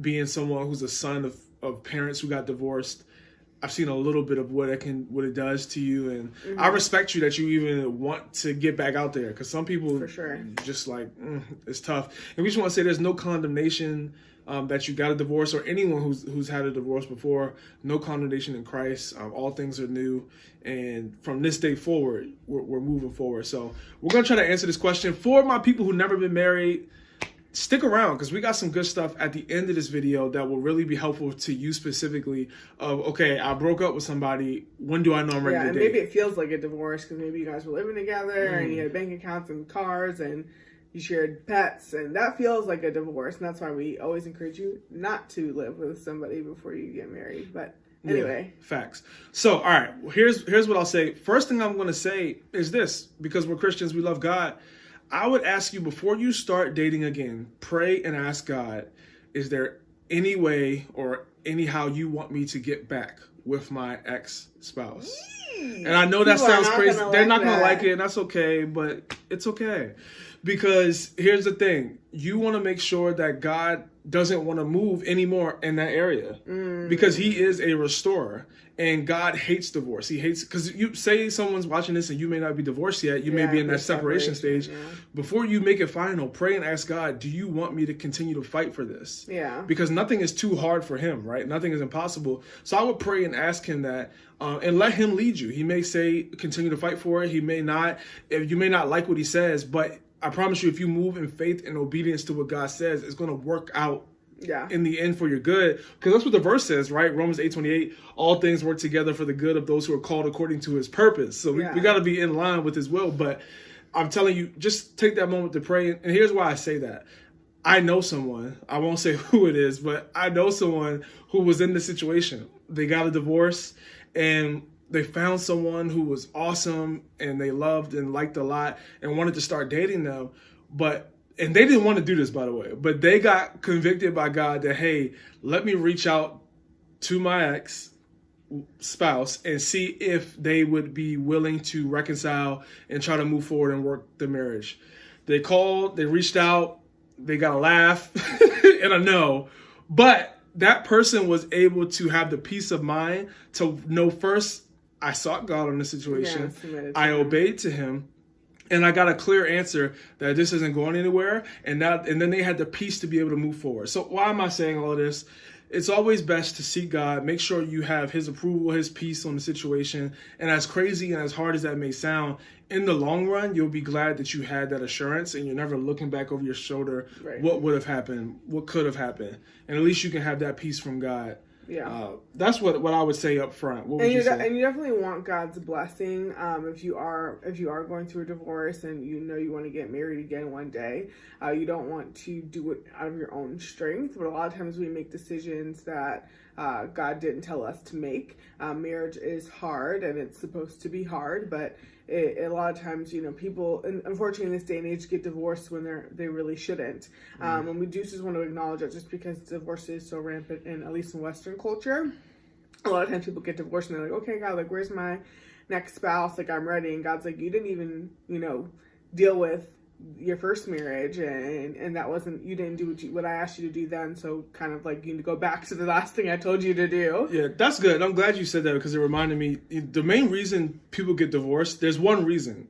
Being someone who's a son of parents who got divorced, I've seen a little bit of what it does to you, and I respect you that you even want to get back out there, because some people for sure just like it's tough. And we just want to say there's no condemnation that you got a divorce, or anyone who's had a divorce before. No condemnation in Christ. All things are new, and from this day forward, we're moving forward. So we're gonna try to answer this question for my people who've never been married. Stick around, because we got some good stuff at the end of this video that will really be helpful to you specifically. Okay, I broke up with somebody. When do I know I'm ready to date? Maybe it feels like a divorce because maybe you guys were living together and you had bank accounts and cars and you shared pets, and that feels like a divorce. And that's why we always encourage you not to live with somebody before you get married. But anyway. Yeah, facts. So, all right, here's what I'll say. First thing I'm going to say is this, because we're Christians, we love God. I would ask you, before you start dating again, pray and ask God, is there any way or anyhow you want me to get back with my ex-spouse? And I know that sounds crazy. They're not going to like it, and that's okay, but it's okay. Because here's the thing. You want to make sure that God doesn't want to move anymore in that area because he is a restorer, and God hates divorce. He hates, because you say someone's watching this and you may not be divorced yet, you may be in that separation stage. Before you make it final, pray and ask God, do you want me to continue to fight for this? Because nothing is too hard for him, right? Nothing is impossible. So I would pray and ask him that, and let him lead you. He may say continue to fight for it, he may not. You may not like what he says, but I promise you, if you move in faith and obedience to what God says, it's going to work out in the end for your good. Because that's what the verse says, right? Romans 8:28, all things work together for the good of those who are called according to his purpose. So we got to be in line with his will. But I'm telling you, just take that moment to pray. And here's why I say that. I know someone, I won't say who it is, but I know someone who was in this situation. They got a divorce and they found someone who was awesome and they loved and liked a lot and wanted to start dating them. And they didn't want to do this, by the way, but they got convicted by God that, hey, let me reach out to my ex-spouse and see if they would be willing to reconcile and try to move forward and work the marriage. They called, they reached out, they got a laugh and a no, but that person was able to have the peace of mind to know, first, I sought God on the situation. I obeyed to him. And I got a clear answer that this isn't going anywhere. And then they had the peace to be able to move forward. So why am I saying all of this? It's always best to seek God. Make sure you have his approval, his peace on the situation. And as crazy and as hard as that may sound, in the long run, you'll be glad that you had that assurance and you're never looking back over your shoulder. What would have happened? What could have happened? And at least you can have that peace from God. That's what I would say up front. What would you say? And you definitely want God's blessing. If you are going through a divorce and you know you want to get married again one day, you don't want to do it out of your own strength. But a lot of times we make decisions that God didn't tell us to make. Marriage is hard and it's supposed to be hard, but a lot of times, people, and unfortunately in this day and age, get divorced when they really shouldn't. And we do just want to acknowledge that, just because divorce is so rampant, at least in Western culture, a lot of times people get divorced and they're like, okay, God, like, where's my next spouse? Like, I'm ready. And God's like, you didn't even, deal with your first marriage, and that wasn't, you didn't do what I asked you to do then, so kind of like you need to go back to the last thing I told you to do. Yeah, that's good. I'm glad you said that, because it reminded me, the main reason people get divorced, there's one reason,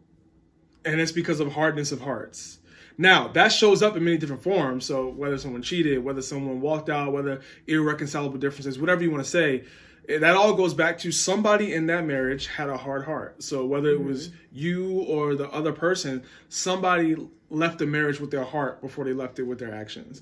and it's because of hardness of hearts. Now, that shows up in many different forms, so whether someone cheated, whether someone walked out, whether irreconcilable differences, whatever you want to say, that all goes back to somebody in that marriage had a hard heart. So whether it was you or the other person, somebody left the marriage with their heart before they left it with their actions.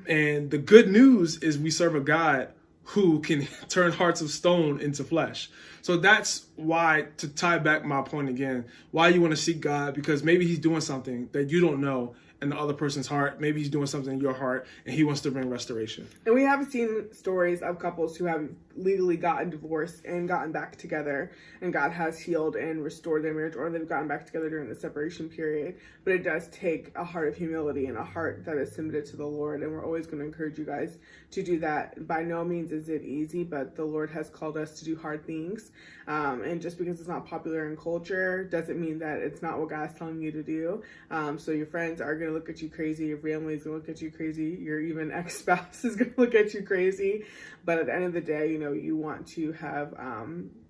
And the good news is we serve a God who can turn hearts of stone into flesh. So that's why, to tie back my point again, why you want to seek God, because maybe he's doing something that you don't know in the other person's heart. Maybe he's doing something in your heart and he wants to bring restoration. And we have seen stories of couples who have legally gotten divorced and gotten back together, and God has healed and restored their marriage, or they've gotten back together during the separation period. But it does take a heart of humility and a heart that is submitted to the Lord, and we're always going to encourage you guys to do that. By no means is it easy, but the Lord has called us to do hard things, and just because it's not popular in culture doesn't mean that it's not what God's telling you to do. So your friends are going to look at you crazy, your family is going to look at you crazy, your even ex-spouse is going to look at you crazy, but at the end of the day, you want to have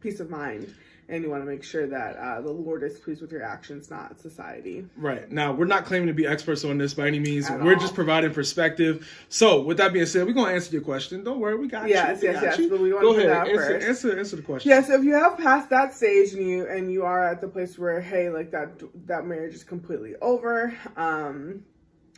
peace of mind, and you want to make sure that the Lord is pleased with your actions, not society. Right. Now, we're not claiming to be experts on this by any means. We're just providing perspective. So, with that being said, we're going to answer your question. Don't worry, we got you. Yes, but we want to put that first. Answer the question. Yeah, so if you have passed that stage and you are at the place where, hey, like that marriage is completely over,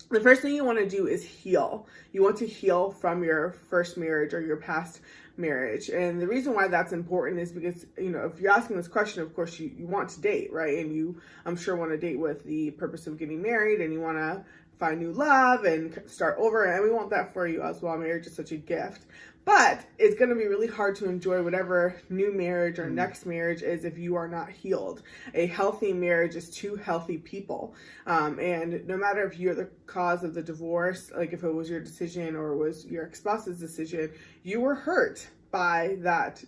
the first thing you want to do is heal. You want to heal from your first marriage or your past marriage. And the reason why that's important is because, if you're asking this question, of course, you want to date, right? And you, I'm sure, want to date with the purpose of getting married, and you want to find new love and start over. And we want that for you as well. Marriage is such a gift. But it's going to be really hard to enjoy whatever new marriage or next marriage is if you are not healed. A healthy marriage is two healthy people. And no matter if you're the cause of the divorce, like if it was your decision or it was your ex-spouse's decision, you were hurt by that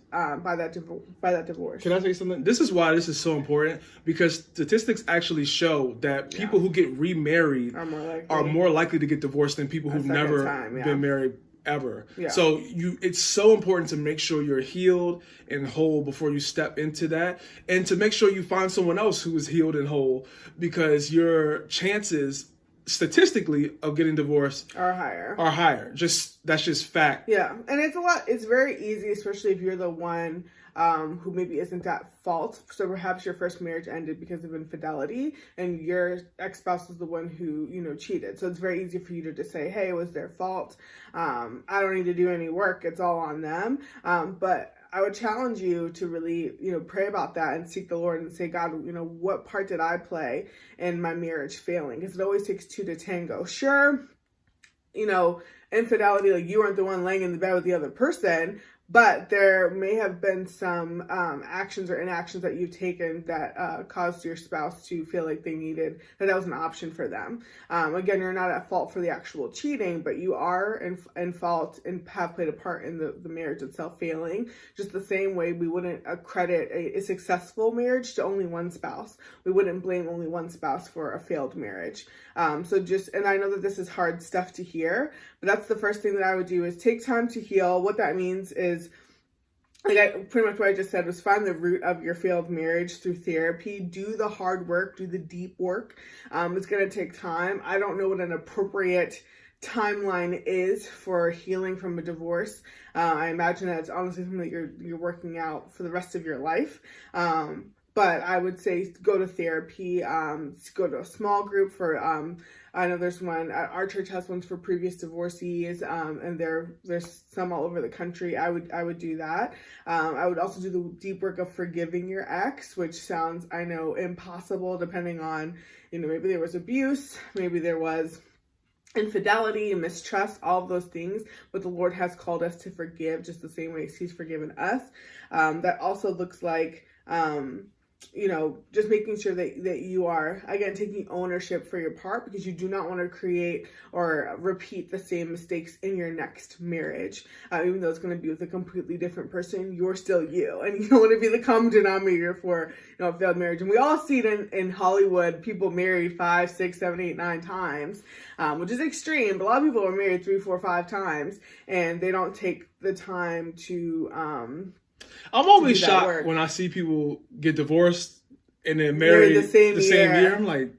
divorce. Can I say something? This is why this is so important, because statistics actually show that people who get remarried are more likely to get divorced than people who've never been married ever. So it's so important to make sure you're healed and whole before you step into that, and to make sure you find someone else who is healed and whole, because your chances statistically of getting divorced are higher. That's just fact. Yeah. And it's very easy, especially if you're the one who maybe isn't at fault. So perhaps your first marriage ended because of infidelity and your ex-spouse was the one who, cheated. So it's very easy for you to just say, hey, it was their fault. I don't need to do any work. It's all on them. But I would challenge you to really, pray about that and seek the Lord and say, God, what part did I play in my marriage failing? Because it always takes two to tango. Sure, infidelity, like you weren't the one laying in the bed with the other person, but there may have been some actions or inactions that you've taken that caused your spouse to feel like that was an option for them. Again, you're not at fault for the actual cheating, but you are in fault and have played a part in the marriage itself failing. Just the same way we wouldn't accredit a successful marriage to only one spouse. We wouldn't blame only one spouse for a failed marriage. And I know that this is hard stuff to hear, but that's the first thing that I would do is take time to heal. What that means is, pretty much what I just said was find the root of your failed marriage through therapy. Do the hard work, do the deep work. It's going to take time. I don't know what an appropriate timeline is for healing from a divorce. I imagine that it's honestly something that you're working out for the rest of your life. But I would say go to therapy, go to a small group for, I know there's one, our church has ones for previous divorcees, and there's some all over the country. I would do that. I would also do the deep work of forgiving your ex, which sounds, I know, impossible depending on, maybe there was abuse, maybe there was infidelity and mistrust, all of those things, but the Lord has called us to forgive just the same way He's forgiven us. That also looks like, just making sure that you are, again, taking ownership for your part, because you do not want to create or repeat the same mistakes in your next marriage. Even though it's going to be with a completely different person, you're still you. And you don't want to be the common denominator for, a failed marriage. And we all see it in Hollywood, people married 5, 6, 7, 8, 9 times, which is extreme. But a lot of people are married 3, 4, 5 times, and they don't take the time to, I'm always shocked when I see people get divorced and then marry the same year. I'm like,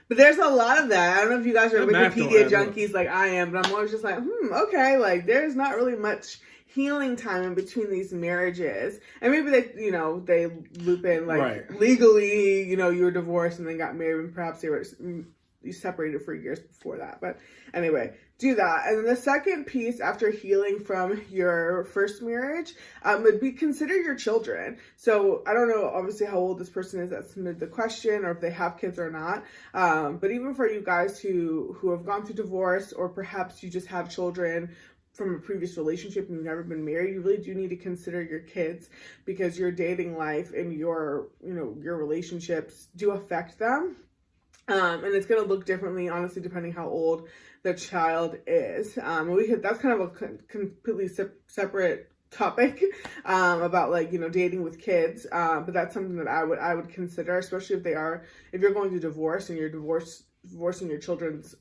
but there's a lot of that. I don't know if you guys are Wikipedia junkies like I am, but I'm always just like, okay, like there's not really much healing time in between these marriages. And maybe they loop in legally, you were divorced and then got married, and perhaps you separated for years before that. But anyway, do that. And then the second piece after healing from your first marriage would be consider your children. So I don't know, obviously, how old this person is that submitted the question, or if they have kids or not. But even for you guys who have gone through divorce, or perhaps you just have children from a previous relationship and you've never been married, you really do need to consider your kids, because your dating life and your relationships do affect them. And it's going to look differently, honestly, depending how old the child is. That's kind of a completely separate topic about dating with kids. But that's something that I would consider, especially if you're going through divorce and you're divorcing your children's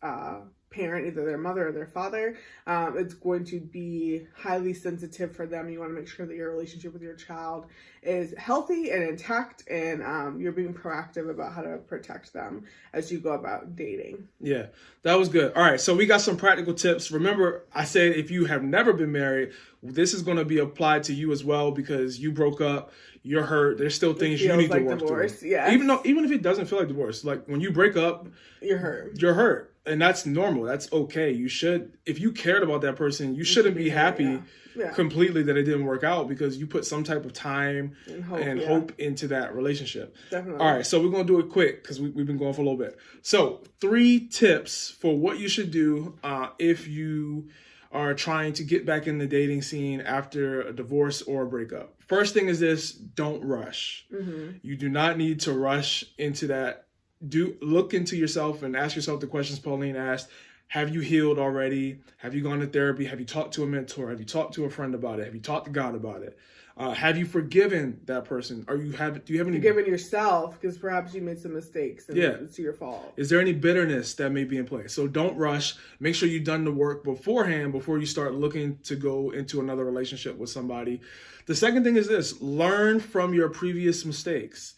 parent, either their mother or their father. It's going to be highly sensitive for them. You want to make sure that your relationship with your child is healthy and intact, and you're being proactive about how to protect them as you go about dating. Yeah, that was good. All right, so we got some practical tips. Remember, I said if you have never been married, this is going to be applied to you as well, because you broke up, you're hurt. There's still things you need to work through. Yeah. Even if it doesn't feel like divorce, like when you break up, you're hurt. You're hurt. And that's normal. That's okay. If you cared about that person, you shouldn't be happy completely that it didn't work out, because you put some type of time and hope into that relationship. Definitely. All right, so we're going to do it quick because we've been going for a little bit. So 3 tips for what you should do if you are trying to get back in the dating scene after a divorce or a breakup. First thing is this: don't rush. Mm-hmm. You do not need to rush into that look into yourself and ask yourself the questions Pauline asked. Have you healed already? Have you gone to therapy? Have you talked to a mentor? Have you talked to a friend about it? Have you talked to God about it? Have you forgiven that person? Do you have any... Forgiven yourself, because perhaps you made some mistakes and it's your fault. Is there any bitterness that may be in place? So don't rush. Make sure you've done the work beforehand before you start looking to go into another relationship with somebody. The second thing is this: learn from your previous mistakes.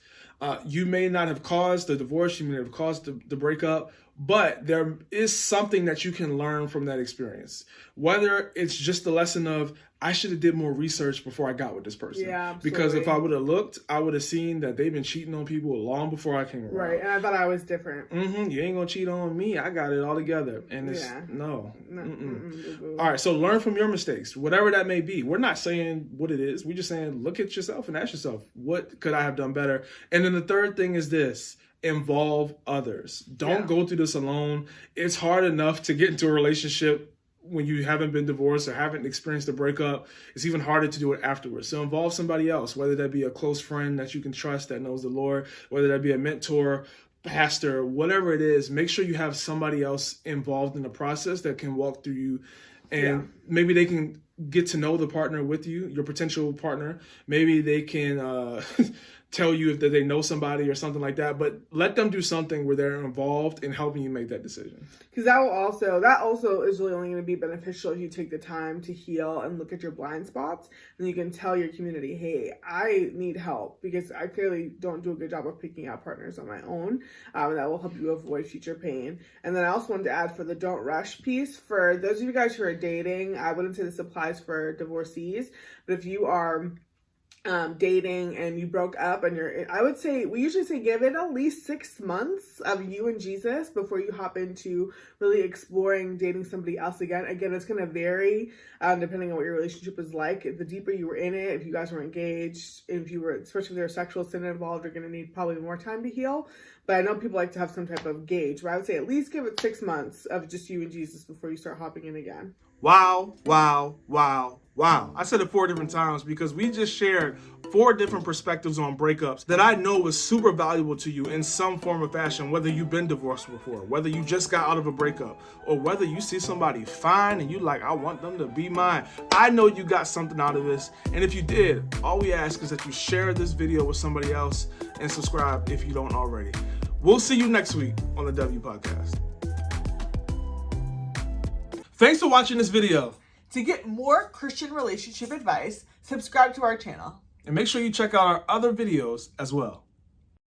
You may not have caused the divorce, you may have caused the breakup, but there is something that you can learn from that experience. Whether it's just the lesson of, I should have did more research before I got with this person. Yeah, absolutely. Because if I would have looked, I would have seen that they've been cheating on people long before I came around. Right, and I thought I was different. You ain't gonna cheat on me. I got it all together. And it's, no. All right, so learn from your mistakes, whatever that may be. We're not saying what it is. We're just saying, look at yourself and ask yourself, what could I have done better? And then the third thing is this: involve others. Don't go through this alone. It's hard enough to get into a relationship when you haven't been divorced or haven't experienced a breakup. It's even harder to do it afterwards. So involve somebody else, whether that be a close friend that you can trust that knows the Lord, whether that be a mentor, pastor, whatever it is. Make sure you have somebody else involved in the process that can walk through you, and maybe they can get to know the partner with you, your potential partner. Maybe they can tell you if they know somebody or something like that, but let them do something where they're involved in helping you make that decision. Because that also is really only going to be beneficial if you take the time to heal and look at your blind spots, and you can tell your community, hey, I need help because I clearly don't do a good job of picking out partners on my own, and that will help you avoid future pain. And then I also wanted to add, for the don't rush piece, for those of you guys who are dating, I wouldn't say this applies for divorcees, but if you are dating and you broke up and I would say, we usually say give it at least 6 months of you and Jesus before you hop into really exploring dating somebody else again. Again, it's going to vary depending on what your relationship is like. The deeper you were in it, if you guys were engaged, if you were, especially if there's sexual sin involved, you're going to need probably more time to heal. But I know people like to have some type of gauge, but I would say at least give it 6 months of just you and Jesus before you start hopping in again. Wow, wow, wow, wow. I said it 4 different times because we just shared 4 different perspectives on breakups that I know was super valuable to you in some form or fashion, whether you've been divorced before, whether you just got out of a breakup, or whether you see somebody fine and you like, I want them to be mine. I know you got something out of this. And if you did, all we ask is that you share this video with somebody else and subscribe if you don't already. We'll see you next week on the W Podcast. Thanks for watching this video. To get more Christian relationship advice, subscribe to our channel. And make sure you check out our other videos as well.